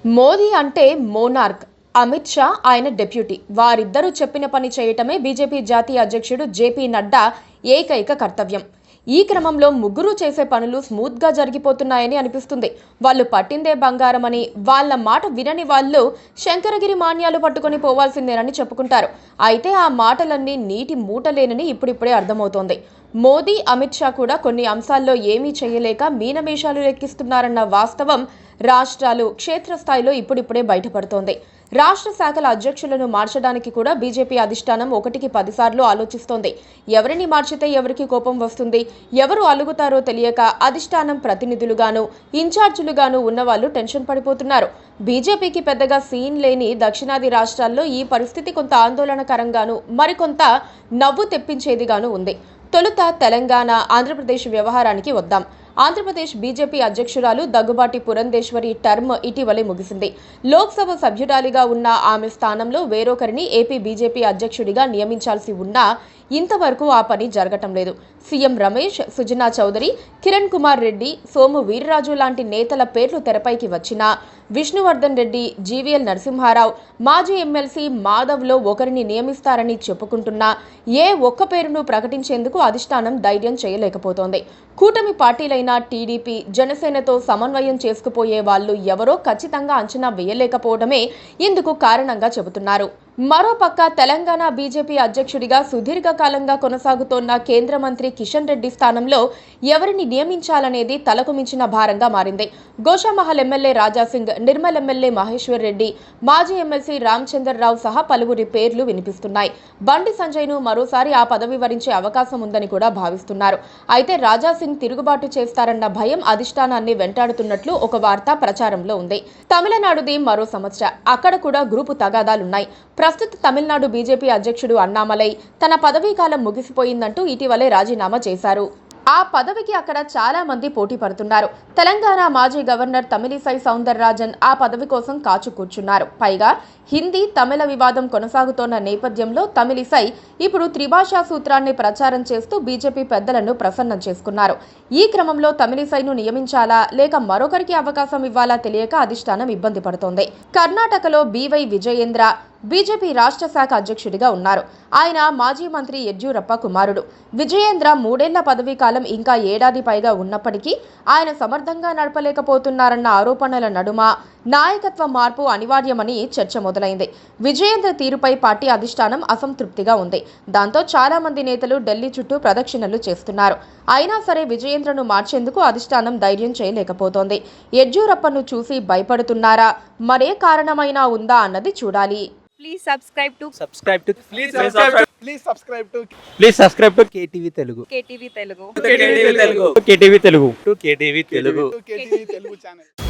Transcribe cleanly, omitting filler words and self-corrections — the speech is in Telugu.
మోదీ అంటే మోనార్క్, అమిత్ షా ఆయన డెప్యూటీ. వారిద్దరూ చెప్పిన పని చేయటమే బీజేపీ జాతీయ అధ్యక్షుడు జేపీ నడ్డా ఏకైక కర్తవ్యం. ఈ క్రమంలో ముగ్గురు చేసే పనులు స్మూత్గా జరిగిపోతున్నాయని అనిపిస్తుంది. వాళ్ళు పట్టిందే బంగారమని, వాళ్ళ మాట వినని వాళ్ళు శంకరగిరి మాన్యాలు పట్టుకొని పోవాల్సిందేనని చెప్పుకుంటారు. అయితే ఆ మాటలన్నీ నీటి మూటలేనని ఇప్పుడిప్పుడే అర్థమవుతోంది. మోదీ, అమిత్ షా కూడా కొన్ని అంశాల్లో ఏమీ చేయలేక మీనమేషాలు లెక్కిస్తున్నారన్న వాస్తవం రాష్ట్రాలు, క్షేత్రస్థాయిలో ఇప్పుడిప్పుడే బయటపడుతోంది. రాష్ట్ర శాఖల అధ్యక్షులను మార్చడానికి కూడా బీజేపీ అధిష్టానం 1కి 10 సార్లు ఆలోచిస్తోంది. ఎవరిని మార్చితే ఎవరికి కోపం వస్తుంది, ఎవరు అలుగుతారో తెలియక అధిష్టానం ప్రతినిధులుగాను, ఇన్ఛార్జీలుగాను ఉన్నవాళ్లు టెన్షన్ పడిపోతున్నారు. బీజేపీకి పెద్దగా సీన్ లేని దక్షిణాది రాష్ట్రాల్లో ఈ పరిస్థితి కొంత ఆందోళనకరంగాను, మరికొంత నవ్వు తెప్పించేదిగాను ఉంది. తొలుత తెలంగాణ, ఆంధ్రప్రదేశ్ వ్యవహారానికి వద్దాం. ఆంధ్రప్రదేశ్ బీజేపీ అధ్యక్షురాలు దగ్గుబాటి పురంధేశ్వరి టర్మ్ ఇటీవలే ముగిసింది. లోక్సభ సభ్యురాలిగా ఉన్న ఆమె స్థానంలో వేరొకరిని ఏపీ బీజేపీ అధ్యక్షుడిగా నియమించాల్సి ఉన్నా ఇంతవరకు ఆ పని జరగటం లేదు. సీఎం రమేష్, సుజనా చౌదరి, కిరణ్ కుమార్ రెడ్డి, సోము వీర్రాజు లాంటి నేతల పేర్లు తెరపైకి వచ్చినా విష్ణువర్ధన్ రెడ్డి, జీవీఎల్ నరసింహారావు, మాజీ ఎమ్మెల్సీ మాధవ్లో ఒకరిని నియమిస్తారని చెప్పుకుంటున్నా ఏ ఒక్క పేరును ప్రకటించేందుకు అధిష్టానం ధైర్యం చేయలేకపోతోంది. కూటమి పార్టీలైన టీడీపీ, జనసేనతో సమన్వయం చేసుకుపోయే వాళ్ళు ఎవరో ఖచ్చితంగా అంచనా వేయలేకపోవడమే ఇందుకు కారణంగా చెబుతున్నారు. మరోపక్క తెలంగాణ బీజేపీ అధ్యక్షుడిగా సుదీర్ఘకాలంగా కొనసాగుతోన్న కేంద్ర మంత్రి కిషన్ రెడ్డి స్థానంలో ఎవరిని నియమించాలనేది తలకు మించిన భారంగా మారింది. గోషామహల్ ఎమ్మెల్యే రాజాసింగ్, నిర్మల్ ఎమ్మెల్యే మహేశ్వర్ రెడ్డి, మాజీ ఎమ్మెల్సీ రామచంద్రరావు సహా పలువురి పేర్లు వినిపిస్తున్నాయి. బండి సంజయ్ను మరోసారి ఆ పదవి వరించే అవకాశం ఉందని కూడా భావిస్తున్నారు. అయితే రాజాసింగ్ తిరుగుబాటు చేస్తారన్న భయం అధిష్టానాన్ని వెంటాడుతున్నట్లు ఒక వార్త ప్రచారంలో ఉంది. తమిళనాడుది మరో సమస్య. అక్కడ కూడా గ్రూపు తగాదాలున్నాయి. ప్రస్తుత తమిళనాడు బీజేపీ అధ్యక్షుడు అన్నామలై తన పదవీ కాలం ముగిసిపోయిందంటూ ఇటీవలే రాజీనామా చేశారు. ఆ పదవికి అక్కడ చాలా మంది పోటీ పడుతున్నారు. తెలంగాణ మాజీ గవర్నర్ తమిళిసై సౌందరరాజన్ ఆ పదవి కోసం కాచు కూర్చున్నారు. పైగా హిందీ, తమిళ వివాదం కొనసాగుతోన్న నేపథ్యంలో తమిళిసై ఇప్పుడు త్రిభాషా సూత్రాన్ని ప్రచారం చేస్తూ బీజేపీ పెద్దలను ప్రసన్నం చేసుకున్నారు. ఈ క్రమంలో తమిళిసైను నియమించాలా లేక మరొకరికి అవకాశం ఇవ్వాలా తెలియక అధిష్టానం ఇబ్బంది పడుతోంది. కర్ణాటకలో బీవై విజయేంద్ర బీజేపీ రాష్ట్ర శాఖ అధ్యక్షుడిగా ఉన్నారు. ఆయన మాజీ మంత్రి యడ్యూరప్ప కుమారుడు. విజయేంద్ర 3 ఏళ్ల పదవీ కాలం ఇంకా ఏడాది పైగా ఉన్నప్పటికీ ఆయన సమర్థంగా నడపలేకపోతున్నారన్న ఆరోపణల నడుమ నాయకత్వ మార్పు అనివార్యమని చర్చ మొదలైంది. విజయేంద్ర తీరుపై పార్టీ అధిష్టానం అసంతృప్తిగా ఉంది. దాంతో చాలా మంది నేతలు ఢిల్లీ చుట్టూ ప్రదక్షిణలు చేస్తున్నారు. అయినా సరే విజయేంద్రను మార్చేందుకు అధిష్టానం ధైర్యం చేయలేకపోతోంది. యడ్యూరప్పను చూసి భయపడుతున్నారా, మరే కారణమైనా ఉందా అన్నది చూడాలి. Please subscribe to KTV Telugu. KTV Telugu. KTV Telugu. KTV Telugu channel.